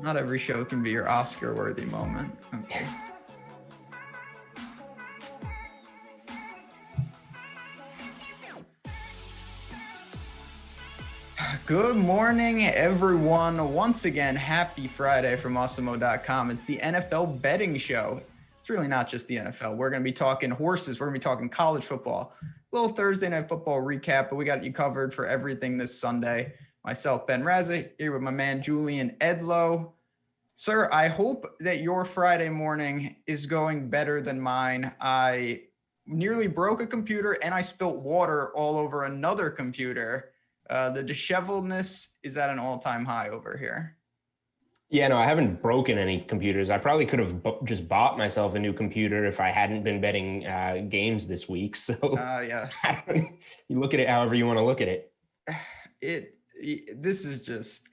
Not every show can be your Oscar-worthy moment. Okay. Good morning, everyone. Once again, happy Friday from Awesemo.com. It's the NFL betting show. It's really not just the NFL. We're going to be talking horses. We're going to be talking college football. A little Thursday night football recap, but we got you covered for everything this Sunday. Myself, Ben Rasa, here with my man, Julian Edlow. Sir, I hope that your Friday morning is going better than mine. I nearly broke a computer and I spilt water all over another computer. The disheveledness is at an all-time high over here. Yeah, no, I haven't broken any computers. I probably could have just bought myself a new computer if I hadn't been betting games this week. So yes, you look at it however you want to look at it. This is just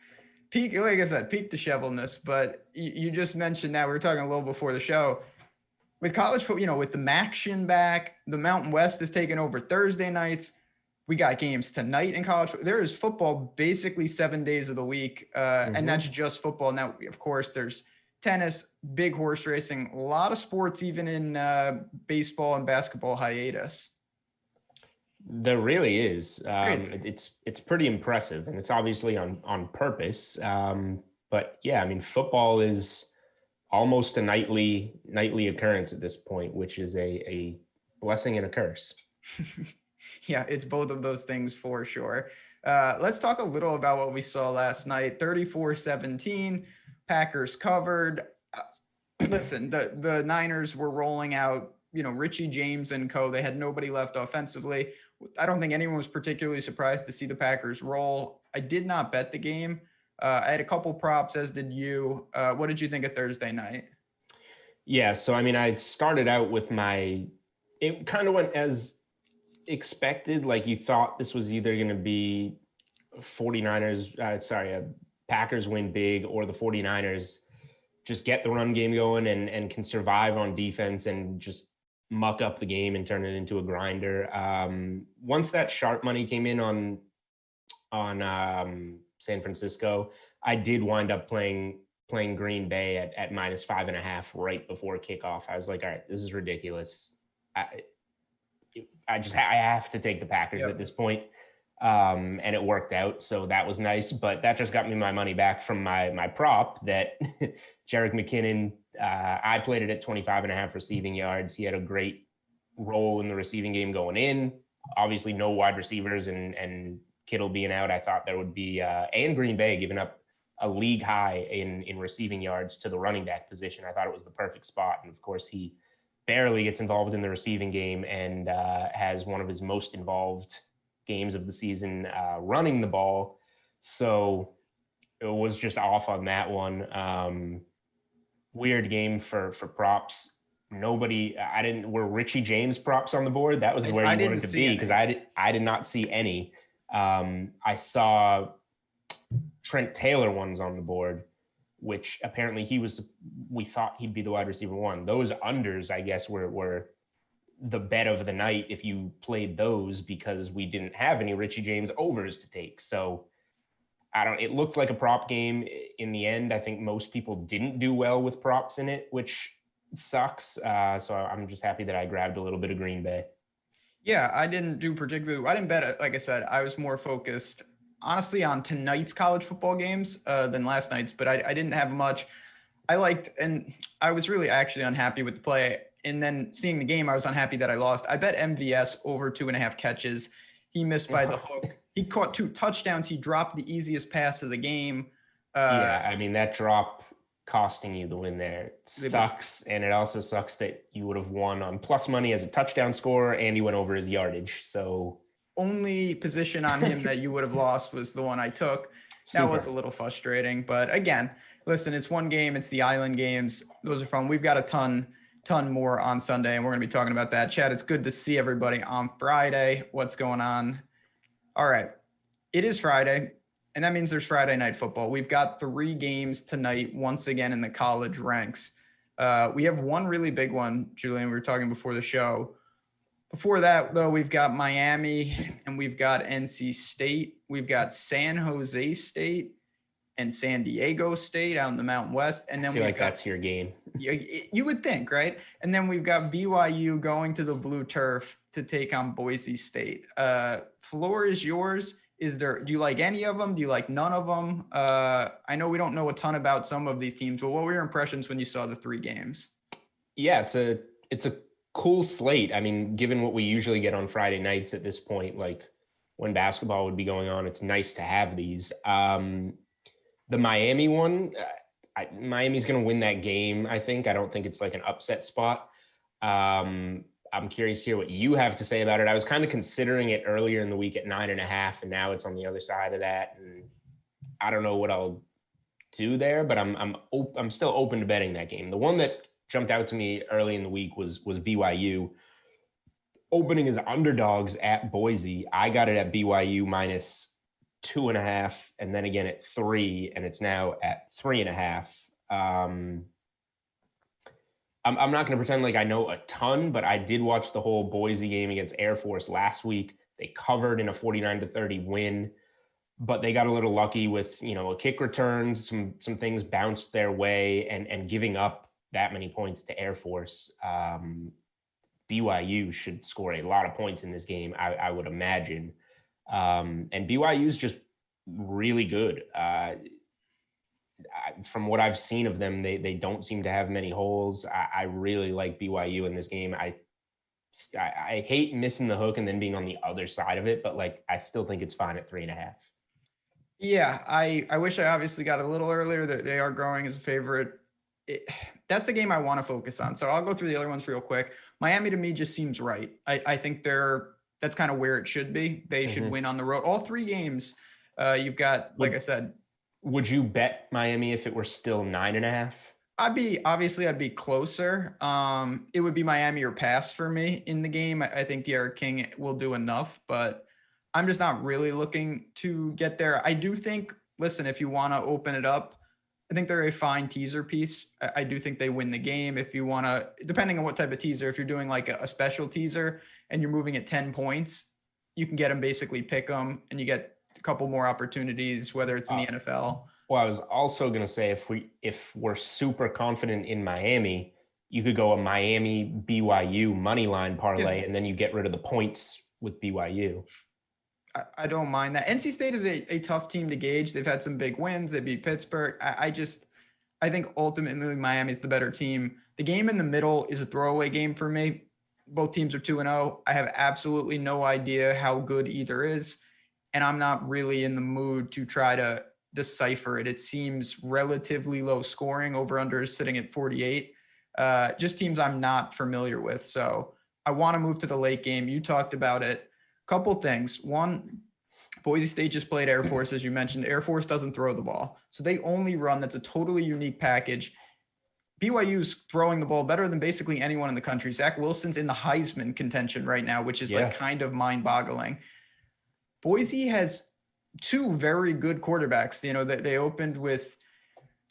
peak, like I said, peak disheveledness. But you just mentioned that we were talking a little before the show with college football. With the MACtion back, the Mountain West is taking over Thursday nights. We got games tonight in college. There is football basically 7 days of the week, and that's just football. Now, of course, there's tennis, big horse racing, a lot of sports, even in baseball and basketball hiatus. There really is. It's pretty impressive, and it's obviously on purpose. But yeah, I mean, football is almost a nightly occurrence at this point, which is a blessing and a curse. Yeah, it's both of those things for sure. Let's talk a little about what we saw last night. 34-17, Packers covered. Listen, the Niners were rolling out, Richie James and co. They had nobody left offensively. I don't think anyone was particularly surprised to see the Packers roll. I did not bet the game. I had a couple props, as did you. What did you think of Thursday night? Yeah, so I mean, I started out with it kind of went as expected. Like, you thought this was either going to be Packers win big, or the 49ers just get the run game going and can survive on defense and just muck up the game and turn it into a grinder. Once that sharp money came in on San Francisco, I did wind up playing Green Bay at -5.5 right before kickoff. I was like, all right, this is ridiculous. I have to take the Packers at this point. And it worked out. So that was nice, but that just got me my money back from my prop that Jerick McKinnon, I played it at 25.5 receiving yards. He had a great role in the receiving game going in. Obviously no wide receivers and Kittle being out. I thought there would be, and Green Bay giving up a league high in receiving yards to the running back position. I thought it was the perfect spot. And of course he barely gets involved in the receiving game and has one of his most involved games of the season running the ball. So it was just off on that one. Weird game for props. Were Richie James props on the board? That was where you wanted to be, because I did not see any. I saw Trent Taylor ones on the board, which apparently we thought he'd be the wide receiver one. Those unders, I guess, were the bet of the night if you played those, because we didn't have any Richie James overs to take. So it looked like a prop game in the end. I think most people didn't do well with props in it, which sucks. So I'm just happy that I grabbed a little bit of Green Bay. Yeah, I didn't bet it. Like I said, I was more focused honestly on tonight's college football games than last night's, but I didn't have much. I was really actually unhappy with the play. And then seeing the game, I was unhappy that I lost. I bet MVS over 2.5 catches. He missed by the hook. He caught 2 touchdowns. He dropped the easiest pass of the game. Yeah, I mean, that drop costing you the win there sucks. And it also sucks that you would have won on plus money as a touchdown scorer, and he went over his yardage. So only position on him that you would have lost was the one I took. That was a little frustrating. But again, listen, it's one game. It's the Island games. Those are fun. We've got a ton more on Sunday, and we're going to be talking about that. Chad, it's good to see everybody on Friday. What's going on? All right. It is Friday, and that means there's Friday night football. We've got 3 games tonight, once again in the college ranks. We have one really big one, Julian. We were talking before the show. Before that, though, we've got Miami and we've got NC State. We've got San Jose State and San Diego State out in the Mountain West. And then I feel like that's your game. You would think, right? And then we've got BYU going to the blue turf to take on Boise State. Floor is yours. Do you like any of them? Do you like none of them? I know we don't know a ton about some of these teams, but what were your impressions when you saw the 3 games? Yeah, it's a cool slate. I mean, given what we usually get on Friday nights at this point, like when basketball would be going on, it's nice to have these. The Miami one, Miami's going to win that game, I think. I don't think it's like an upset spot. I'm curious to hear what you have to say about it. I was kind of considering it earlier in the week at 9.5, and now it's on the other side of that. And I don't know what I'll do there, but I'm still open to betting that game. The one that jumped out to me early in the week was BYU. Opening as underdogs at Boise. I got it at BYU minus 2.5, and then again at 3, and it's now at 3.5. I'm not going to pretend like I know a ton, but I did watch the whole Boise game against Air Force last week. They covered in a 49-30 win, but they got a little lucky with, a kick return, some things bounced their way, and giving up that many points to Air Force. BYU should score a lot of points in this game, I would imagine. And BYU is just really good. From what I've seen of them, they don't seem to have many holes. I really like BYU in this game. I hate missing the hook and then being on the other side of it, but I still think it's fine at 3.5. Yeah, I wish I obviously got a little earlier. That they are growing as a favorite. That's the game I want to focus on. So I'll go through the other ones real quick. Miami to me just seems right. I think that's kind of where it should be. They should win on the road. All 3 games, you've got, like I said. Would you bet Miami if it were still 9.5? I'd be closer. It would be Miami or pass for me in the game. I think De'Aaron King will do enough, but I'm just not really looking to get there. I do think, listen, if you want to open it up, I think they're a fine teaser piece. I do think they win the game. If you want to, depending on what type of teaser, if you're doing like a special teaser and you're moving at 10 points, you can get them, basically pick them, and you get a couple more opportunities, whether it's in the NFL. Well, I was also going to say, if we're super confident in Miami, you could go a Miami BYU money line parlay, and then you get rid of the points with BYU. I don't mind that. NC State is a tough team to gauge. They've had some big wins. They beat Pittsburgh. I think ultimately Miami is the better team. The game in the middle is a throwaway game for me. Both teams are 2-0. I have absolutely no idea how good either is, and I'm not really in the mood to try to decipher it. It seems relatively low scoring. Over/under is sitting at 48. Just teams I'm not familiar with. So I want to move to the late game. You talked about it. Couple things. One, Boise State just played Air Force, as you mentioned. Air Force doesn't throw the ball, so they only run. That's a totally unique package. BYU's throwing the ball better than basically anyone in the country. Zach Wilson's in the Heisman contention right now, which is kind of mind-boggling. Boise has 2 very good quarterbacks. They opened with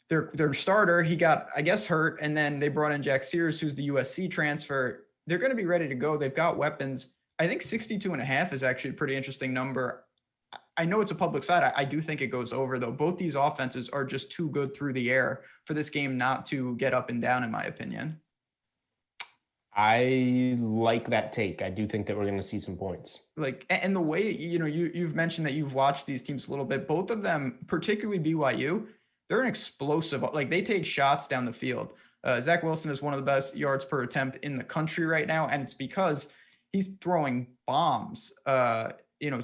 their starter. He got, I guess, hurt, and then they brought in Jack Sears, who's the USC transfer. They're going to be ready to go. They've got weapons. I think 62.5 is actually a pretty interesting number. I know it's a public side. I do think it goes over, though. Both these offenses are just too good through the air for this game not to get up and down, in my opinion. I like that take. I do think that we're going to see some points. And the way, you've mentioned that you've watched these teams a little bit. Both of them, particularly BYU, they're an explosive. They take shots down the field. Zach Wilson is one of the best yards per attempt in the country right now, and it's because he's throwing bombs, to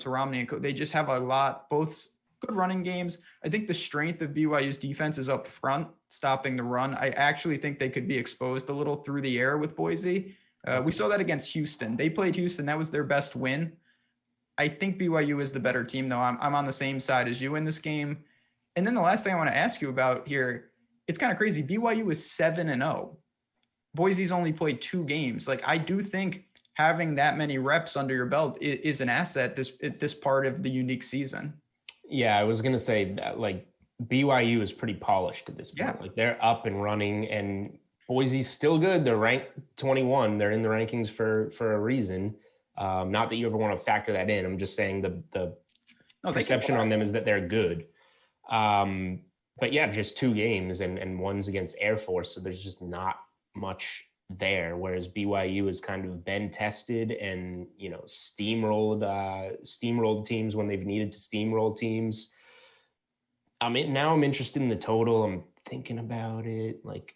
Romney and Co. They just have a lot, both good running games. I think the strength of BYU's defense is up front, stopping the run. I actually think they could be exposed a little through the air with Boise. We saw that against Houston. They played Houston. That was their best win. I think BYU is the better team, though. I'm on the same side as you in this game. And then the last thing I want to ask you about here, it's kind of crazy. BYU is 7-0. Boise's only played 2 games. I do think having that many reps under your belt is an asset this part of the unique season. Yeah, I was going to say BYU is pretty polished at this point. Yeah. They're up and running, and Boise's still good. They're ranked 21. They're in the rankings for a reason. Not that you ever want to factor that in. I'm just saying the perception on them is that they're good. But yeah, just 2 games and one's against Air Force. So there's just not much there. Whereas BYU has kind of been tested and, steamrolled teams when they've needed to steamroll teams. Now I'm interested in the total. I'm thinking about it. Like,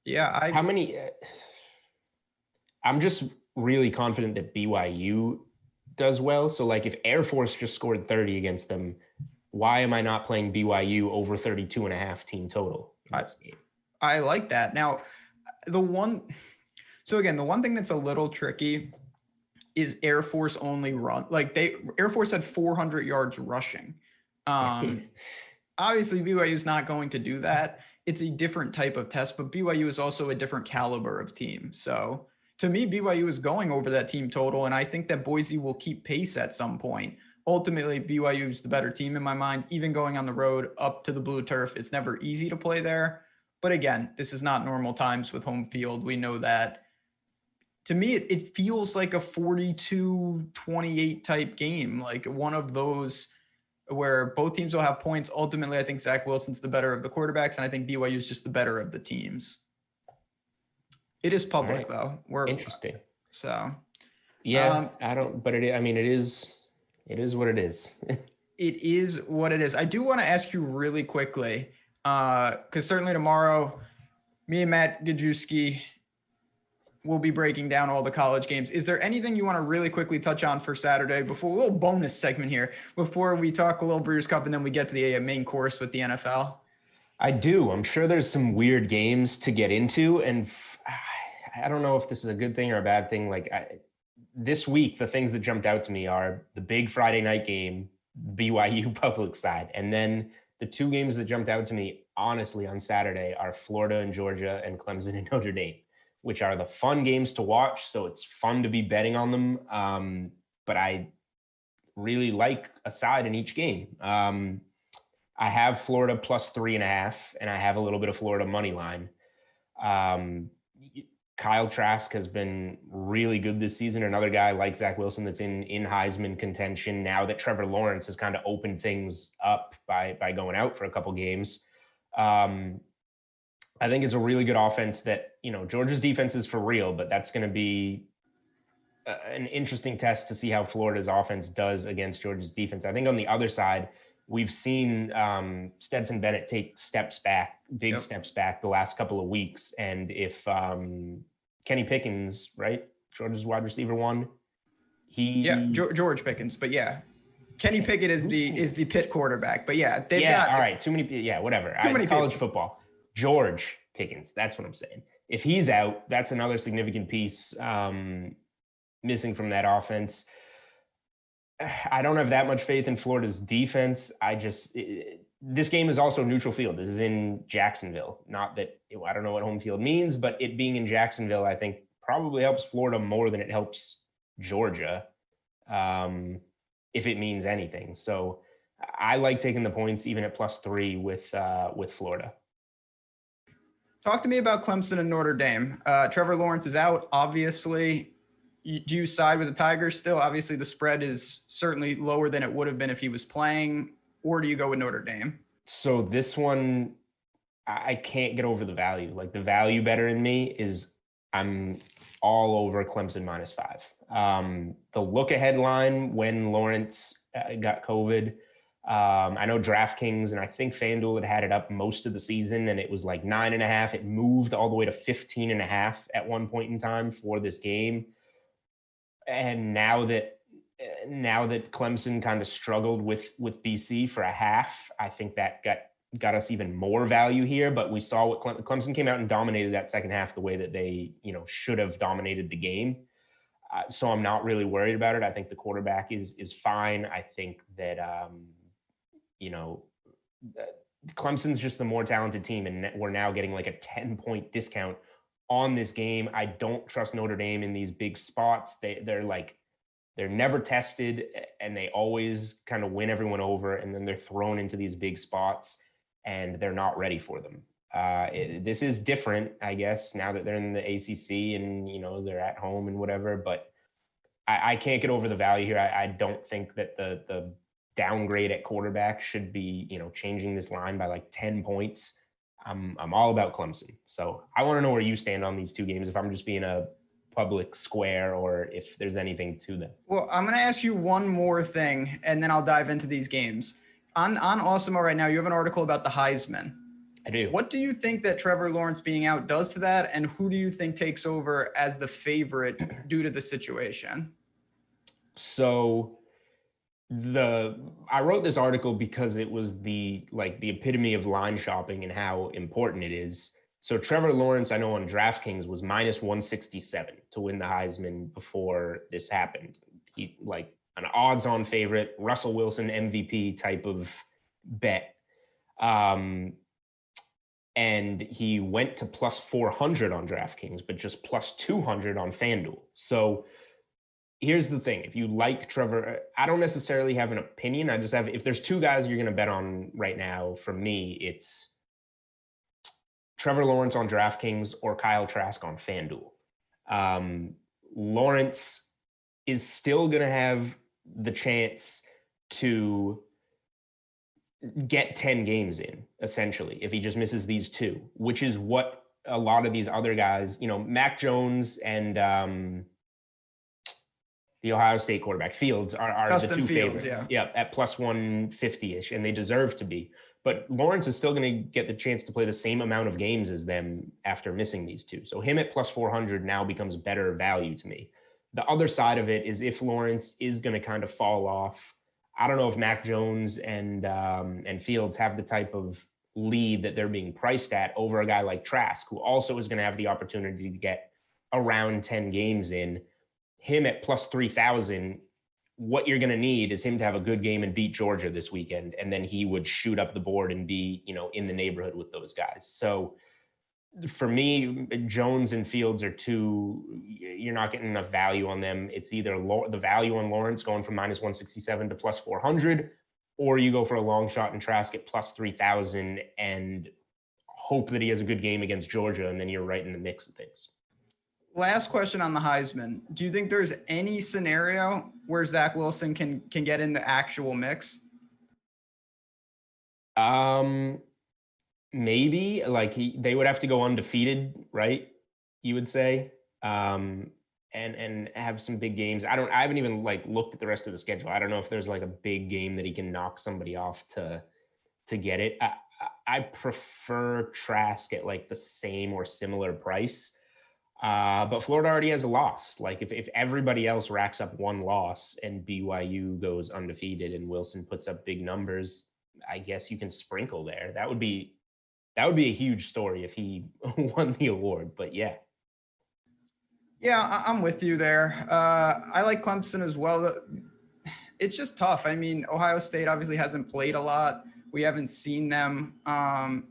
yeah, how many, I'm just really confident that BYU does well. So like if Air Force just scored 30 against them, why am I not playing BYU over 32.5 team total in this game? I like that. Now, the one thing that's a little tricky is Air Force only run. Like Air Force had 400 yards rushing. Obviously BYU is not going to do that. It's a different type of test, but BYU is also a different caliber of team. So to me, BYU is going over that team total, and I think that Boise will keep pace at some point. Ultimately, BYU is the better team in my mind. Even going on the road up to the blue turf, it's never easy to play there. But again, this is not normal times with home field. We know that. To me, it feels like a 42-28 type game, like one of those where both teams will have points. Ultimately, I think Zach Wilson's the better of the quarterbacks, and I think BYU is just the better of the teams. It is public, though. Interesting. So, yeah, it is what it is. It is what it is. I do want to ask you really quickly, because certainly tomorrow, me and Matt Gajewski will be breaking down all the college games. Is there anything you want to really quickly touch on for Saturday before a little bonus segment here, before we talk a little Brews Cup and then we get to the main course with the NFL? I do. I'm sure there's some weird games to get into, and I don't know if this is a good thing or a bad thing. Like this week, the things that jumped out to me are the big Friday night game, BYU public side, and then the 2 games that jumped out to me, honestly, on Saturday are Florida and Georgia and Clemson and Notre Dame, which are the fun games to watch. So it's fun to be betting on them. But I really like a side in each game. I have Florida plus 3.5, and I have a little bit of Florida money line. Kyle Trask has been really good this season. Another guy like Zach Wilson that's in Heisman contention now that Trevor Lawrence has kind of opened things up by going out for a couple games. I think it's a really good offense that, Georgia's defense is for real, but that's going to be an interesting test to see how Florida's offense does against Georgia's defense. I think on the other side, we've seen Stetson Bennett take steps back, steps back the last couple of weeks. And if Kenny Pickens, right, Georgia's wide receiver 1, George Pickens, but yeah. Kenny Pickett is the Pitt quarterback, but yeah, they've got all right, too many, whatever. College football. George Pickens, that's what I'm saying. If he's out, that's another significant piece missing from that offense. I don't have that much faith in Florida's defense. This game is also neutral field. This is in Jacksonville. Not that, I don't know what home field means, but it being in Jacksonville, I think probably helps Florida more than it helps Georgia, if it means anything. So I like taking the points even at plus 3 with Florida. Talk to me about Clemson and Notre Dame. Trevor Lawrence is out, obviously. Do you side with the Tigers still? Obviously, the spread is certainly lower than it would have been if he was playing. Or do you go with Notre Dame? So this one, I can't get over the value. Like the value better in me is I'm all over Clemson minus 5. The look ahead line when Lawrence got COVID, I know DraftKings and I think FanDuel had it up most of the season and it was like 9.5. It moved all the way to 15.5 at one point in time for this game. And now that Clemson kind of struggled with BC for a half, I think that got us even more value here. But we saw what Clemson came out and dominated that second half the way that they should have dominated the game. So I'm not really worried about it. I think the quarterback is fine. I think that Clemson's just the more talented team, and we're now getting like a 10-point discount on this game. I don't trust Notre Dame in these big spots. They're never tested and they always kind of win everyone over, and then they're thrown into these big spots and they're not ready for them. This is different, I guess, now that they're in the ACC and, they're at home and whatever, but I can't get over the value here. I don't think that the downgrade at quarterback should be, changing this line by like 10 points. I'm all about Clemson. So I want to know where you stand on these two games, if I'm just being a public square or if there's anything to them. Well, I'm going to ask you one more thing, and then I'll dive into these games. On Awesemo right now, you have an article about the Heisman. I do. What do you think that Trevor Lawrence being out does to that, and who do you think takes over as the favorite due to the situation? So I wrote this article because it was the epitome of line shopping and how important it is. So Trevor Lawrence, I know on DraftKings, was minus 167 to win the Heisman before this happened. He like an odds-on favorite, Russell Wilson MVP type of bet. And he went to plus 400 on DraftKings, but just plus 200 on FanDuel. So here's the thing. If you like Trevor, I don't necessarily have an opinion. I just have, if there's two guys you're going to bet on right now, for me, it's Trevor Lawrence on DraftKings or Kyle Trask on FanDuel. Lawrence is still going to have the chance to get 10 games in, essentially, if he just misses these two, which is what a lot of these other guys, Mac Jones and the Ohio State quarterback Fields are the two favorites. Yeah, at plus 150-ish, and they deserve to be. But Lawrence is still going to get the chance to play the same amount of games as them after missing these two. So him at plus 400 now becomes better value to me. The other side of it is if Lawrence is going to kind of fall off, I don't know if Mac Jones and Fields have the type of lead that they're being priced at over a guy like Trask, who also is going to have the opportunity to get around 10 games in. Him at plus 3,000, what you're going to need is him to have a good game and beat Georgia this weekend, and then he would shoot up the board and be, in the neighborhood with those guys. So for me, Jones and Fields are two, you're not getting enough value on them. It's either the value on Lawrence going from minus 167 to plus 400, or you go for a long shot and Trask at plus 3,000 and hope that he has a good game against Georgia, and then you're right in the mix of things. Last question on the Heisman. Do you think there's any scenario where Zach Wilson can get in the actual mix? Maybe they would have to go undefeated, right? You would say, and have some big games. I haven't even looked at the rest of the schedule. I don't know if there's a big game that he can knock somebody off to get it. I prefer Trask at the same or similar price. But Florida already has a loss. If everybody else racks up one loss and BYU goes undefeated and Wilson puts up big numbers, I guess you can sprinkle there. That would be a huge story if he won the award. But yeah. Yeah, I'm with you there. I like Clemson as well. It's just tough. I mean, Ohio State obviously hasn't played a lot. We haven't seen them.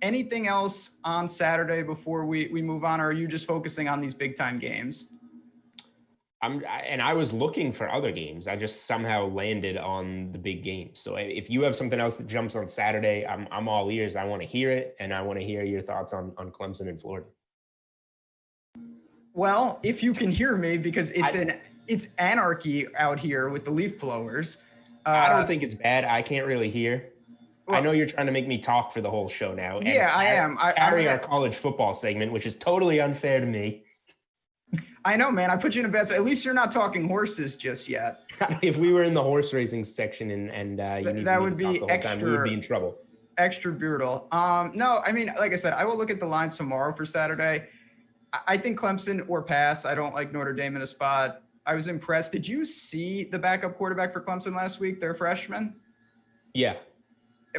Anything else on Saturday before we move on, or are you just focusing on these big-time games? I was looking for other games. I just somehow landed on the big games. So if you have something else that jumps on Saturday, I'm all ears. I want to hear it, and I want to hear your thoughts on Clemson and Florida. Well, if you can hear me, because it's anarchy out here with the leaf blowers. I don't think it's bad. I can't really hear. Well, I know you're trying to make me talk for the whole show now. Yeah, I am. Carry our college football segment, which is totally unfair to me. I know, man. I put you in a bad spot. At least you're not talking horses just yet. If we were in the horse racing section and you need that would be extra. We would be in trouble. Extra brutal. No, I mean, like I said, I will look at the lines tomorrow for Saturday. I think Clemson or pass. I don't like Notre Dame in a spot. I was impressed. Did you see the backup quarterback for Clemson last week? Their freshman? Yeah.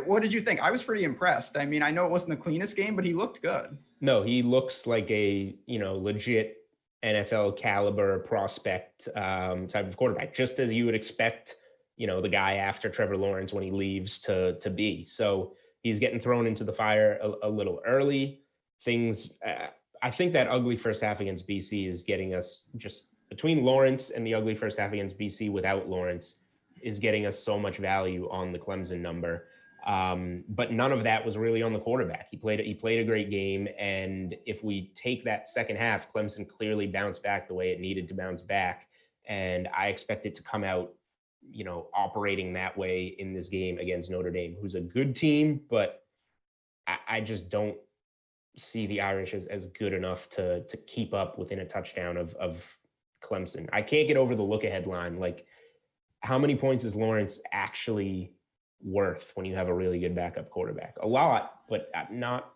What did you think? I was pretty impressed. I mean, I know it wasn't the cleanest game, but he looked good. No, he looks like a, legit NFL caliber prospect type of quarterback, just as you would expect, the guy after Trevor Lawrence when he leaves to be. So he's getting thrown into the fire a little early. I think that ugly first half against BC is getting us just between Lawrence and the ugly first half against BC without Lawrence is getting us so much value on the Clemson number. But none of that was really on the quarterback. He played a great game. And if we take that second half, Clemson clearly bounced back the way it needed to bounce back. And I expect it to come out operating that way in this game against Notre Dame, who's a good team, but I just don't see the Irish as good enough to keep up within a touchdown of Clemson. I can't get over the look ahead line. Like, how many points is Lawrence actually worth when you have a really good backup quarterback? A lot, but not,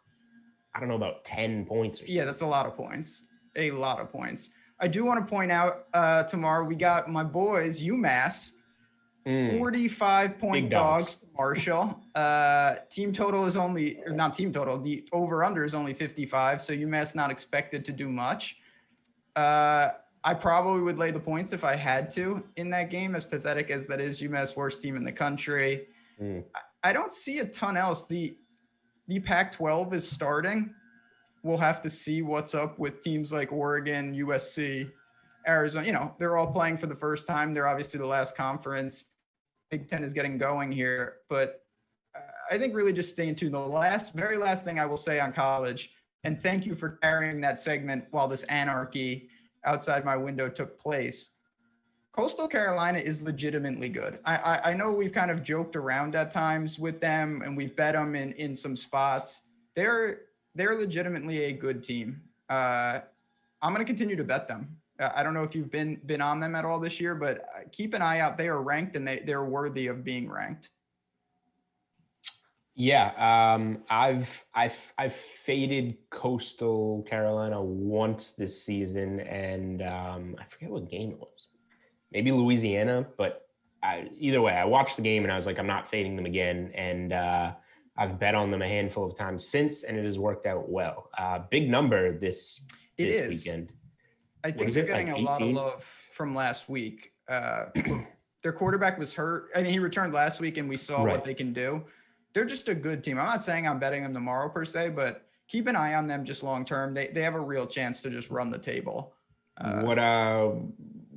I don't know, about 10 points or something. Yeah, that's a lot of points. A lot of points. I do want to point out tomorrow we got my boys, UMass, 45-point dogs to Marshall. Team total is not team total. The over-under is only 55, so UMass not expected to do much. I probably would lay the points if I had to in that game, as pathetic as that is. UMass worst team in the country. I don't see a ton else. The Pac-12 is starting. We'll have to see what's up with teams like Oregon, USC, Arizona. They're all playing for the first time. They're obviously the last conference. Big Ten is getting going here. But I think really just staying tuned. The very last thing I will say on college, and thank you for carrying that segment while this anarchy outside my window took place. Coastal Carolina is legitimately good. I know we've kind of joked around at times with them, and we've bet them in some spots. They're legitimately a good team. I'm going to continue to bet them. I don't know if you've been on them at all this year, but keep an eye out. They are ranked, and they're worthy of being ranked. Yeah, I've faded Coastal Carolina once this season, and I forget what game it was. Maybe Louisiana, but either way, I watched the game and I was like, I'm not fading them again. And I've bet on them a handful of times since, and it has worked out well. Big number this weekend. I think they're getting a lot of love from last week. Their quarterback was hurt. I mean, he returned last week, and we saw what they can do. They're just a good team. I'm not saying I'm betting them tomorrow per se, but keep an eye on them just long term. They have a real chance to just run the table.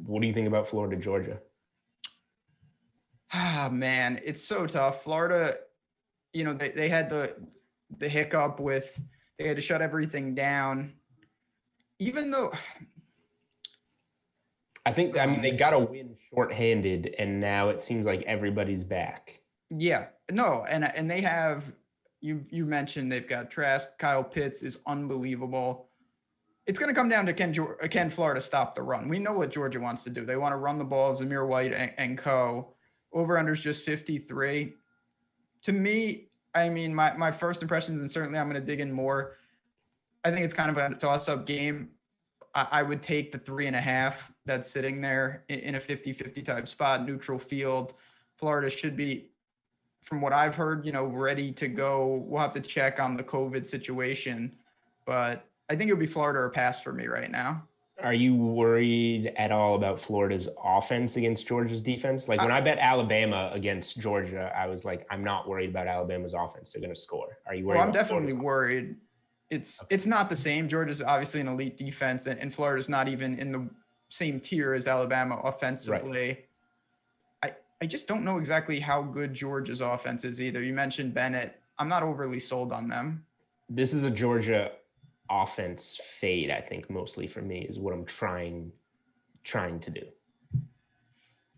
What do you think about Florida, Georgia? Man, it's so tough. Florida, they had the hiccup with they had to shut everything down. Even though I mean they got a win shorthanded, and now it seems like everybody's back. Yeah, no, and they have you mentioned they've got Trask, Kyle Pitts is unbelievable. It's going to come down to can Florida stop the run? We know what Georgia wants to do. They want to run the ball, Zamir White and co. Over-under's just 53. To me, I mean, my first impressions, and certainly I'm going to dig in more, I think it's kind of a toss-up game. I would take the 3.5 that's sitting there in a 50-50 type spot, neutral field. Florida should be, from what I've heard, ready to go. We'll have to check on the COVID situation, but I think it would be Florida or pass for me right now. Are you worried at all about Florida's offense against Georgia's defense? Like when I bet Alabama against Georgia, I was like, I'm not worried about Alabama's offense. They're going to score. Are you worried? Well, I'm definitely worried. It's not the same. Georgia's obviously an elite defense, and Florida's not even in the same tier as Alabama offensively. Right. I just don't know exactly how good Georgia's offense is either. You mentioned Bennett. I'm not overly sold on them. This is a Georgia offense fade, I think, mostly for me, is what I'm trying to do.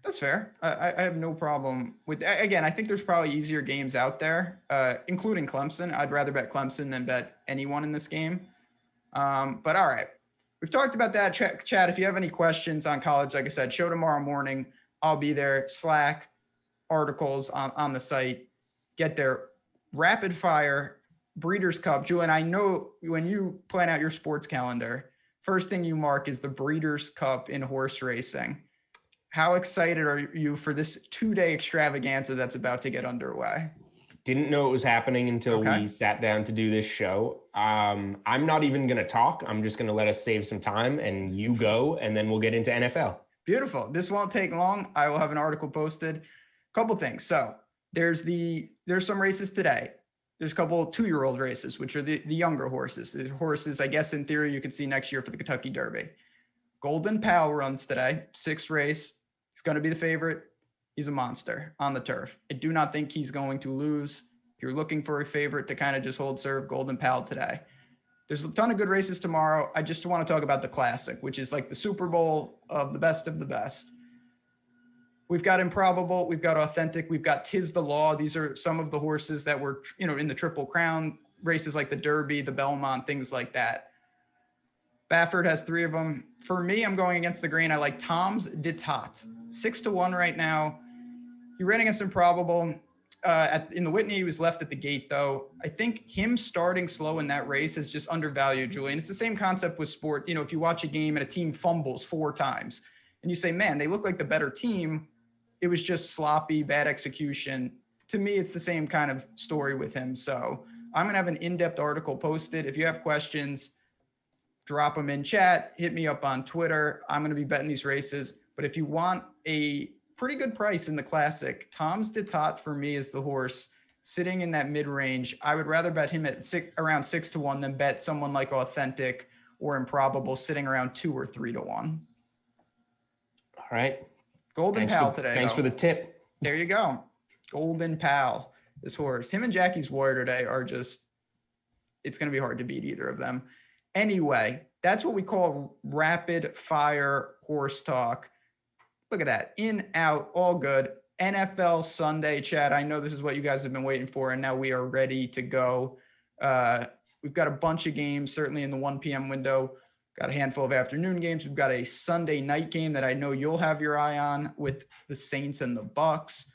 That's fair. I have no problem with, again, I think there's probably easier games out there, including Clemson. I'd rather bet Clemson than bet anyone in this game. But all right, we've talked about that. Chad, if you have any questions on college, like I said, show tomorrow morning. I'll be there. Slack, articles on the site. Get there. Rapid fire. Breeders' Cup. Julian, I know when you plan out your sports calendar, first thing you mark is the Breeders' Cup in horse racing. How excited are you for this 2-day extravaganza that's about to get underway? Didn't know it was happening until we sat down to do this show. I'm not even going to talk. I'm just going to let us save some time and you go, and then we'll get into NFL. Beautiful. This won't take long. I will have an article posted. Couple things. So there's some races today. There's a couple 2-year-old races, which are the younger horses. The horses, I guess, in theory, you could see next year for the Kentucky Derby. Golden Pal runs today, 6th race. He's going to be the favorite. He's a monster on the turf. I do not think he's going to lose. If you're looking for a favorite to kind of just hold serve, Golden Pal today. There's a ton of good races tomorrow. I just want to talk about the Classic, which is like the Super Bowl of the best of the best. We've got Improbable, we've got Authentic, we've got Tis the Law. These are some of the horses that were, in the Triple Crown races like the Derby, the Belmont, things like that. Baffert has 3 of them. For me, I'm going against the grain. I like Tom's d'Etat, 6-1 right now. He ran against Improbable. In the Whitney, he was left at the gate, though. I think him starting slow in that race is just undervalued, Julian. It's the same concept with sport. If you watch a game and a team fumbles 4 times and you say, man, they look like the better team, it was just sloppy, bad execution. To me, it's the same kind of story with him. So I'm going to have an in-depth article posted. If you have questions, drop them in chat, hit me up on Twitter. I'm going to be betting these races. But if you want a pretty good price in the Classic, Tom's d'Etat for me is the horse sitting in that mid-range. I would rather bet him at around 6-1 than bet someone like Authentic or Improbable sitting around 2 or 3-1. All right. Golden Pal today. Thanks for the tip. There you go. Golden Pal, this horse. Him and Jackie's Warrior today are just, it's going to be hard to beat either of them. Anyway, that's what we call rapid fire horse talk. Look at that. In, out, all good. NFL Sunday, Chad. I know this is what you guys have been waiting for, and now we are ready to go. We've got a bunch of games, certainly in the 1 p.m. window. Got a handful of afternoon games. We've got a Sunday night game that I know you'll have your eye on with the Saints and the Bucks.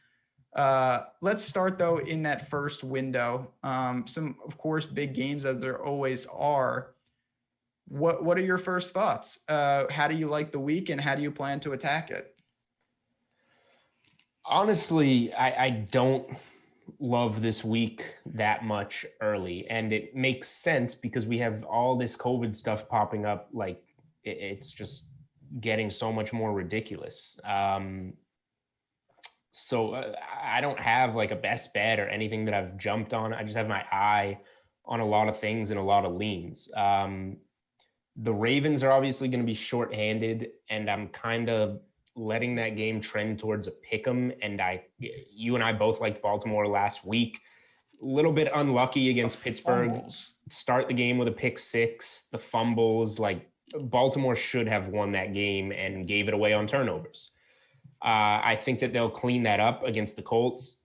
Let's start, though, in that first window. Some, of course, big games, as there always are. What are your first thoughts? How do you like the week, and how do you plan to attack it? Honestly, I don't love this week that much early, and it makes sense because we have all this COVID stuff popping up. Like, it's just getting so much more ridiculous. So I don't have like a best bet or anything that I've jumped on. I just have my eye on a lot of things and a lot of leans. The Ravens are obviously going to be shorthanded, and I'm kind of letting that game trend towards a pick 'em. And you and I both liked Baltimore last week. A little bit unlucky against Pittsburgh. Fumbles. Start the game with a pick 6, the fumbles. Like, Baltimore should have won that game and gave it away on turnovers. I think that they'll clean that up against the Colts.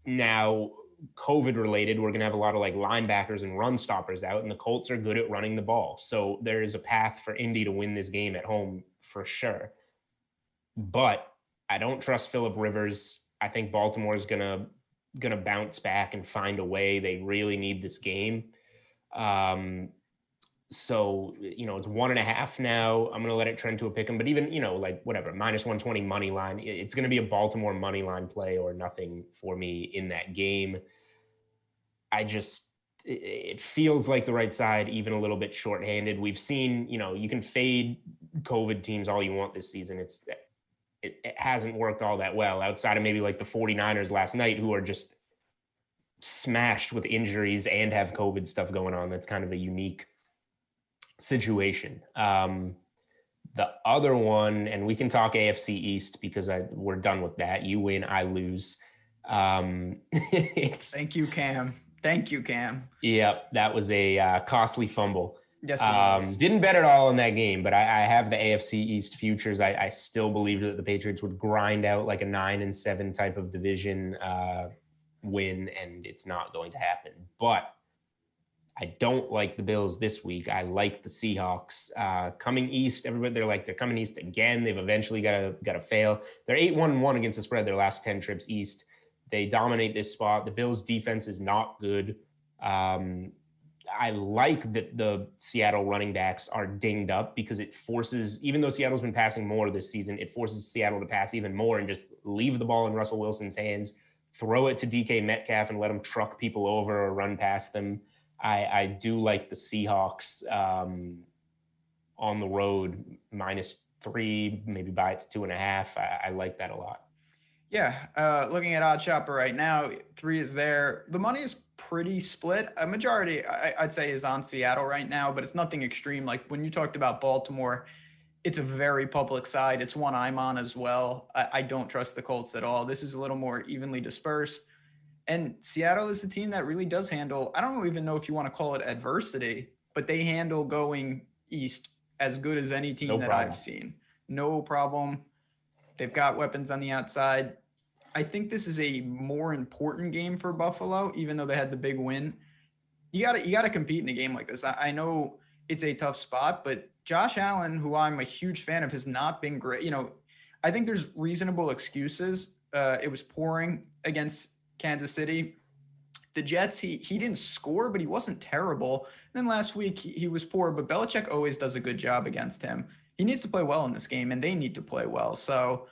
Now, COVID related, we're going to have a lot of like linebackers and run stoppers out, and the Colts are good at running the ball. So there is a path for Indy to win this game at home for sure. But I don't trust Phillip Rivers. I think Baltimore is gonna bounce back and find a way. They really need this game. So, it's 1.5 now. I'm going to let it trend to a pick 'em, but even, like whatever, -120 money line, it's going to be a Baltimore money line play or nothing for me in that game. It feels like the right side, even a little bit shorthanded. We've seen, you can fade COVID teams all you want this season. It hasn't worked all that well outside of maybe like the 49ers last night, who are just smashed with injuries and have COVID stuff going on. That's kind of a unique situation. The other one, and we can talk AFC East because we're done with that. You win, I lose. Thank you, Cam. Yep, that was a costly fumble. Yes, it was. Didn't bet at all in that game, but I have the AFC East futures. I still believed that the Patriots would grind out like a 9-7 type of division win, and it's not going to happen. But I don't like the Bills this week. I like the Seahawks coming east. Everybody, they're coming east again. They've eventually got to fail. They're 8-1-1 against the spread their last 10 trips east. They dominate this spot. The Bills' defense is not good. I like that the Seattle running backs are dinged up because it forces, even though Seattle's been passing more this season, it forces Seattle to pass even more and just leave the ball in Russell Wilson's hands, throw it to DK Metcalf and let him truck people over or run past them. I do like the Seahawks on the road, -3, maybe buy it to 2.5. I like that a lot. Yeah, looking at Odd Chopper right now, 3 is there. The money is pretty split. A majority, I'd say, is on Seattle right now, but it's nothing extreme. Like when you talked about Baltimore, it's a very public side. It's one I'm on as well. I don't trust the Colts at all. This is a little more evenly dispersed. And Seattle is the team that really does handle, I don't even know if you want to call it adversity, but they handle going east as good as any team I've seen. No problem. They've got weapons on the outside. I think this is a more important game for Buffalo, even though they had the big win. You gotta compete in a game like this. I know it's a tough spot, but Josh Allen, who I'm a huge fan of, has not been great. I think there's reasonable excuses. It was pouring against Kansas City. The Jets, he didn't score, but he wasn't terrible. And then last week he was poor, but Belichick always does a good job against him. He needs to play well in this game, and they need to play well. So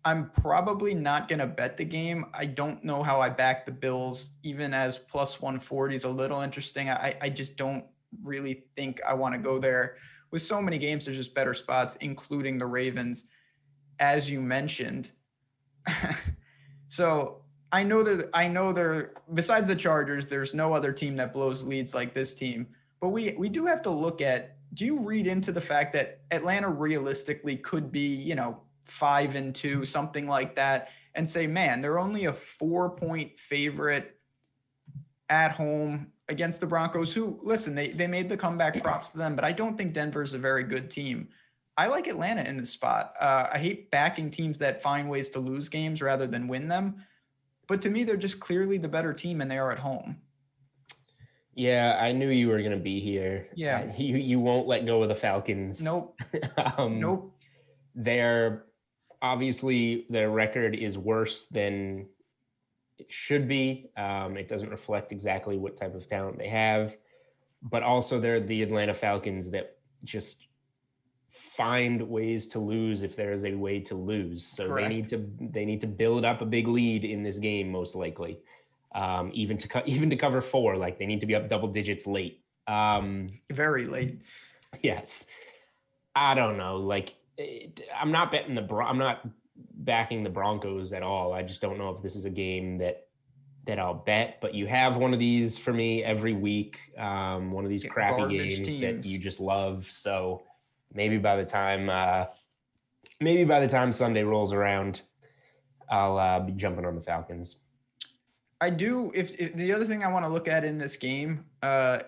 I'm probably not going to bet the game. I don't know how I back the Bills, even as plus 140 is a little interesting. I just don't really think I want to go there. With so many games, there's just better spots, including the Ravens, as you mentioned. So I know they're besides the Chargers, there's no other team that blows leads like this team. But we do have to look at, do you read into the fact that Atlanta realistically could be, 5-2, something like that, and say, man, they're only a 4-point favorite at home against the Broncos, who, listen, they made the comeback, props to them, but I don't think Denver's a very good team. I like Atlanta in this spot. I hate backing teams that find ways to lose games rather than win them. But to me, they're just clearly the better team, and they are at home. Yeah, I knew you were going to be here. Yeah. You won't let go of the Falcons. Nope. Nope. Obviously, their record is worse than it should be. It doesn't reflect exactly what type of talent they have. But also, they're the Atlanta Falcons that just find ways to lose if there is a way to lose. So Correct. they need to build up a big lead in this game, most likely. Even to cover 4, like they need to be up double digits late. Very late. Yes. I don't know. Like I'm not backing the Broncos at all. I just don't know if this is a game that I'll bet, but you have one of these for me every week. One of these crappy games teams that you just love. So maybe by the time Sunday rolls around, I'll be jumping on the Falcons. I do. If the other thing I want to look at in this game,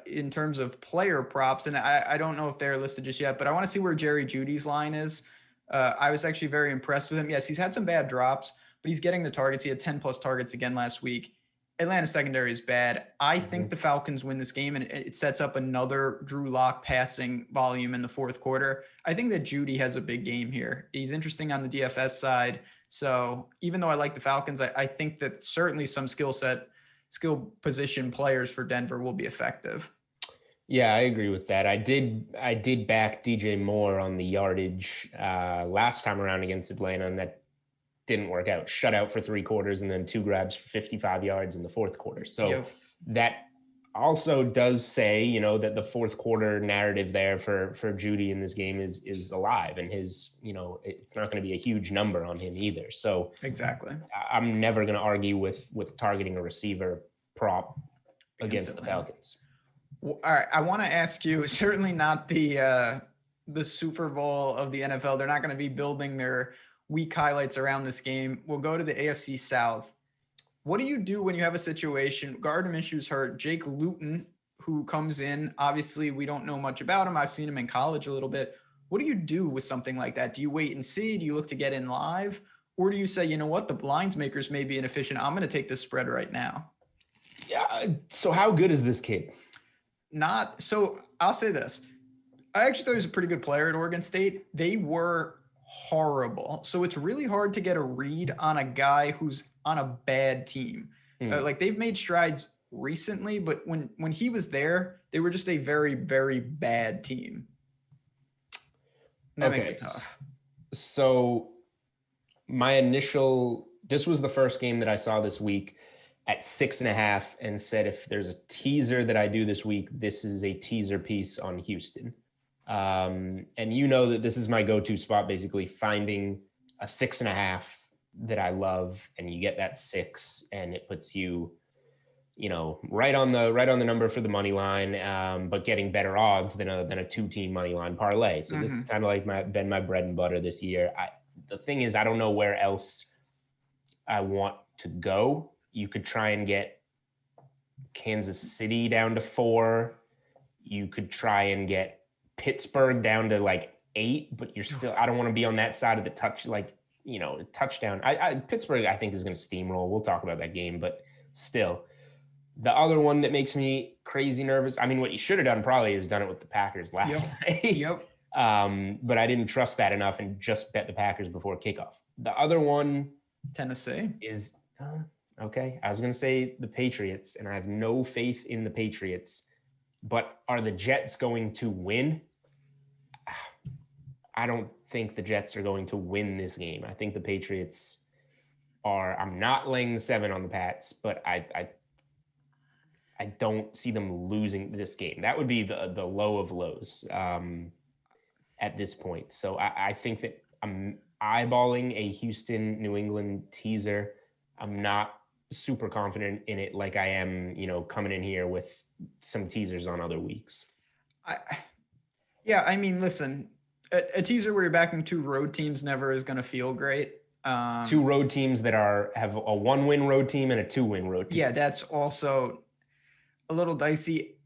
in terms of player props, and I don't know if they're listed just yet, but I want to see where Jerry Jeudy's line is. I was actually very impressed with him. Yes, he's had some bad drops, but he's getting the targets. He had 10 plus targets again last week. Atlanta secondary is bad. I think the Falcons win this game, and it sets up another Drew Lock passing volume in the fourth quarter. I think that Jeudy has a big game here. He's interesting on the DFS side. So even though I like the Falcons, I think that certainly some skill position players for Denver will be effective. Yeah, I agree with that. I did back DJ Moore on the yardage last time around against Atlanta, and that didn't work out. Shut out for 3 quarters and then 2 grabs for 55 yards in the fourth quarter. So that also does say, that the fourth quarter narrative there for Jeudy in this game is alive, and his, it's not going to be a huge number on him either. So exactly, I'm never going to argue with targeting a receiver prop against the Falcons. Well, all right, I want to ask you, certainly not the Super Bowl of the NFL. They're not going to be building their week highlights around this game. We'll go to the AFC South. What do you do when you have a situation, Gardner Minshew's hurt, Jake Luton, who comes in, obviously we don't know much about him. I've seen him in college a little bit. What do you do with something like that? Do you wait and see? Do you look to get in live? Or do you say, you know what, the blinds makers may be inefficient. I'm going to take this spread right now. Yeah. So how good is this kid? So I'll say this. I actually thought he was a pretty good player at Oregon State. They were horrible. So it's really hard to get a read on a guy who's on a bad team. Like they've made strides recently, but when he was there, they were just a very, very bad team. That makes it tough. So this was the first game that I saw this week at 6.5 and said, if there's a teaser that I do this week, this is a teaser piece on Houston. And that this is my go-to spot, basically finding a 6.5 that I love, and you get that 6 and it puts you, right on the number for the money line, but getting better odds than a 2-team money line parlay. So this is kind of like been my bread and butter this year. The thing is, I don't know where else I want to go. You could try and get Kansas City down to 4. You could try and get Pittsburgh down to like 8, but you're still, I don't want to be on that side of the touch. Like touchdown. Pittsburgh, I think, is going to steamroll. We'll talk about that game, but still. The other one that makes me crazy nervous, I mean, what you should have done probably is done it with the Packers last night. Yep. But I didn't trust that enough and just bet the Packers before kickoff. The other one, Tennessee, is okay. I was going to say the Patriots, and I have no faith in the Patriots. But are the Jets going to win? I don't think the Jets are going to win this game. I think the Patriots are. I'm not laying the 7 on the Pats, but I don't see them losing this game. That would be the low of lows at this point. So I think that I'm eyeballing a Houston, New England teaser. I'm not super confident in it like I am, coming in here with some teasers on other weeks. I mean, listen, a teaser where you're backing 2 road teams never is going to feel great. 2 road teams that have a 1-win road team and a 2-win road team. Yeah, that's also a little dicey.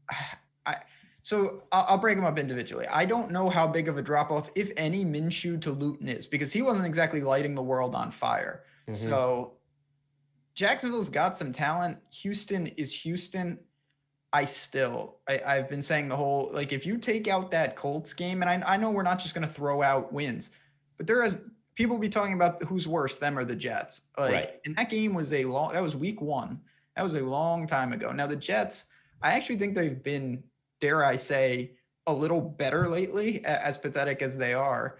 So I'll break them up individually. I don't know how big of a drop-off, if any, Minshew to Luton is, because he wasn't exactly lighting the world on fire. Mm-hmm. So Jacksonville's got some talent. Houston is Houston. I've been saying the whole, like, if you take out that Colts game, and I know we're not just going to throw out wins, but people be talking about who's worse, them or the Jets. Right. And that game was that was week 1. That was a long time ago. Now the Jets, I actually think they've been, dare I say, a little better lately, as pathetic as they are.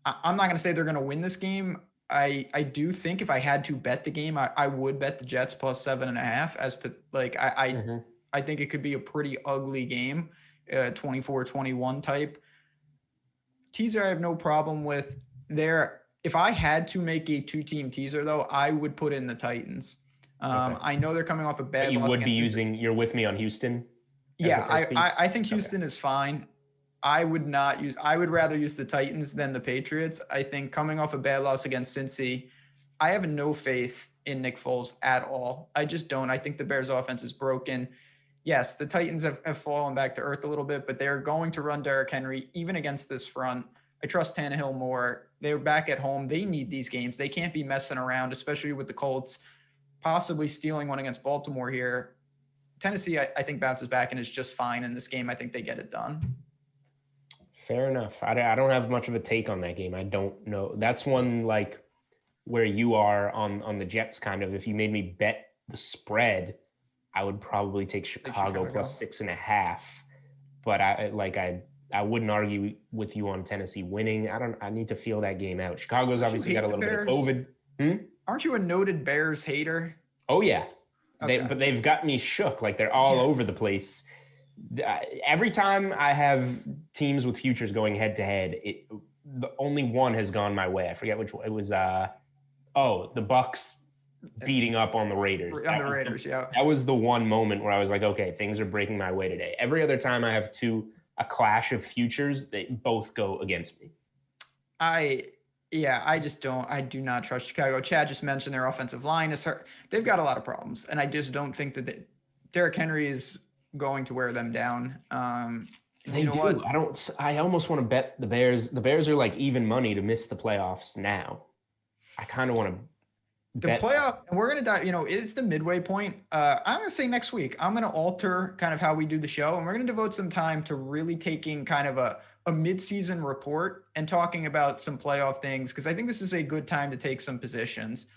I'm not going to say they're going to win this game. I do think if I had to bet the game, I would bet the Jets plus 7.5. I think it could be a pretty ugly game, 24-21 type. Teaser I have no problem with there. If I had to make a 2-team teaser, though, I would put in the Titans. Okay. I know they're coming off a bad loss. You would be you're with me on Houston? Yeah, I think Houston is fine. I would rather use the Titans than the Patriots. I think coming off a bad loss against Cincy, I have no faith in Nick Foles at all. I just don't. I think the Bears offense is broken. Yes, the Titans have fallen back to earth a little bit, but they're going to run Derrick Henry even against this front. I trust Tannehill more. They're back at home. They need these games. They can't be messing around, especially with the Colts possibly stealing one against Baltimore here. Tennessee, I think, bounces back and is just fine in this game. I think they get it done. Fair enough. I don't have much of a take on that game. I don't know. That's one like where you are on the Jets kind of. If you made me bet the spread, I would probably take Chicago plus 6.5. But I wouldn't argue with you on Tennessee winning. I need to feel that game out. Chicago's obviously got a little bit of COVID. Aren't you a noted Bears hater? Oh yeah. Okay. But they've got me shook. Like they're all over the place. Every time I have teams with futures going head to head, the only one has gone my way. I forget which one. It was the Bucks beating up on the Raiders. Yeah. That was the one moment where I was like, okay, things are breaking my way today. Every other time I have a clash of futures, they both go against me. I do not trust Chicago. Chad just mentioned their offensive line is hurt. They've got a lot of problems, and I just don't think that Derrick Henry is going to wear them down. They do. What? I almost want to bet the Bears. The Bears are like even money to miss the playoffs now. I kind of want to bet the playoff, and we're going to dive, it's the midway point. I'm going to say next week, I'm going to alter kind of how we do the show, and we're going to devote some time to really taking kind of a mid-season report and talking about some playoff things, because I think this is a good time to take some positions.